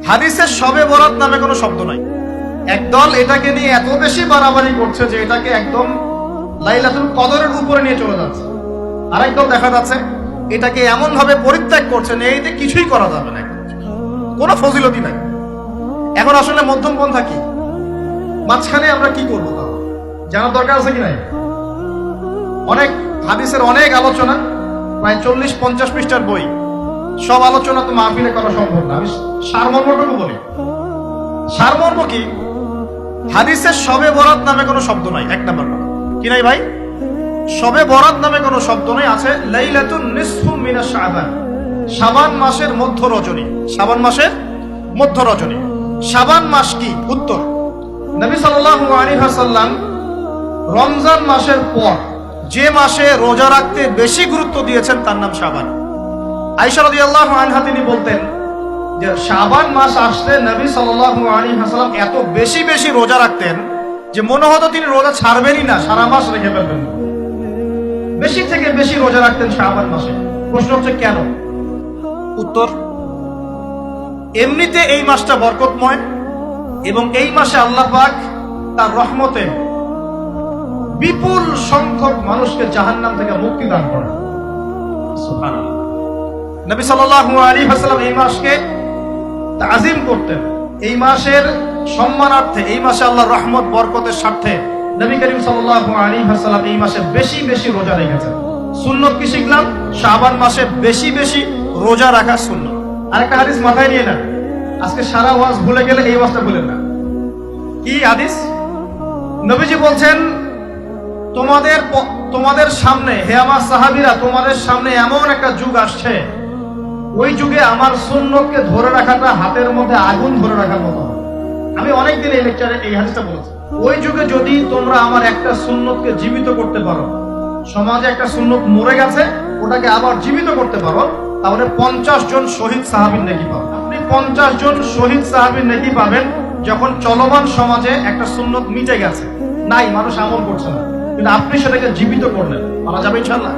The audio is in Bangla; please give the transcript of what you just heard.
হাদিসে শবে বরাত নামে কোনো শব্দ নাই। একদল এটাকে নিয়ে এত বেশি বাড়াবাড়ি করছে যে এটাকে একদম লাইলাতুল কদরের উপরে নিয়ে চলে যাচ্ছে। আরেকদল দেখা যাচ্ছে এটাকে এমন ভাবে পরিত্যাগ করছে যে এইতে কিছুই করা যাবে না, কোনো ফজিলতি নাই। এখন আসলে মধ্যম পন্থা কি, মাঝখানে আমরা কি করবো তা জানার দরকার আছে কি নাই? অনেক হাদিসের অনেক আলোচনা, প্রায় 40-50 পৃষ্ঠার বই, সব আলোচনা তো মাহফিলে করা সম্ভব না। আমি সারমর্মটুকু বলি। সারমর্ম কি? হাদিসের শবে বরাত নামে কোনো শব্দ নাই। এক নাম্বার কথা কি নাই ভাই? শবে বরাত নামে কোনো শব্দ নাই। আছে লাইলাতুন নিসফু মিনা শাবান, শাবান মাসের মধ্য রজনী। শাবান মাসের মধ্য রজনী। শাবান মাস কি? উত্তর, নবী সাল্লাল্লাহু আলাইহি ওয়াসাল্লাম রমজান মাসের পর যে মাসে রোজা রাখতে বেশি গুরুত্ব দিয়েছেন তার নাম শাবান। আয়েশা রাদিয়াল্লাহু আনহা তিনি বলতেন যে শাবান মাস আসলে নবী সাল্লাল্লাহু আলাইহি ওয়াসাল্লাম এত বেশি বেশি রোজা রাখতেন যে মনে হতো তিনি রোজা ছাড়বেনই না, সারা মাস রেখে ফেলবেন। বেশি থেকে বেশি রোজা রাখতেন শাবান মাসে। প্রশ্ন হচ্ছে কেন? উত্তর, এমনিতে এই মাসটা বরকতময় এবং এই মাসে আল্লাহ পাক তার রহমতে বিপুল সংখ্যক মানুষকে জাহান্নাম থেকে মুক্তি দান করেন। সুবহানাল্লাহ। নবী সাল্লাল্লাহু আলাইহি ওয়াসাল্লাম এই মাসকে তাজিম করতেন। এই মাসের সম্মানার্থে, এই মাসে আল্লাহর রহমত বরকতের স্বার্থে নবী করিম সাল্লাল্লাহু আলাইহি ওয়াসাল্লাম এই মাসে বেশি বেশি রোজা রেখেছেন। সুন্নত কি শিখলাম? শাবান মাসে বেশি বেশি রোজা রাখা সুন্নত। আরেকটা হাদিস মাথায় নিয়ে না, আজকে সারা ওয়াজ ভুলে গেলে এই ওয়াজটা ভুলেন না। কি হাদিস? নবীজি বলছেন, তোমাদের সামনে, হে আমার সাহাবীরা, তোমাদের সামনে এমন একটা যুগ আসছে, ওই যুগে আমার সুন্নতকে ধরে রাখাটা হাতের মধ্যে আগুন ধরে রাখার মতো। আমি অনেকদিন এই লেকচারে এই হাদিসটা বলেছি। ওই যুগে যদি তোমরা আমার একটা সুন্নতকে জীবিত করতে পারো, সমাজে একটা সুন্নত মরে গেছে ওটাকে আবার জীবিত করতে পারো, তাহলে 50 জন শহীদ সাহাবীর নেকি পাবেন। আপনি 50 জন শহীদ সাহাবীর নেকি পাবেন যখন চলমান সমাজে একটা সুন্নত মিটে গেছে, নাই, মানুষ আমল করছে না, কিন্তু আপনি সেটাকে জীবিত করলেন। পারা যাবে ইনশাআল্লাহ।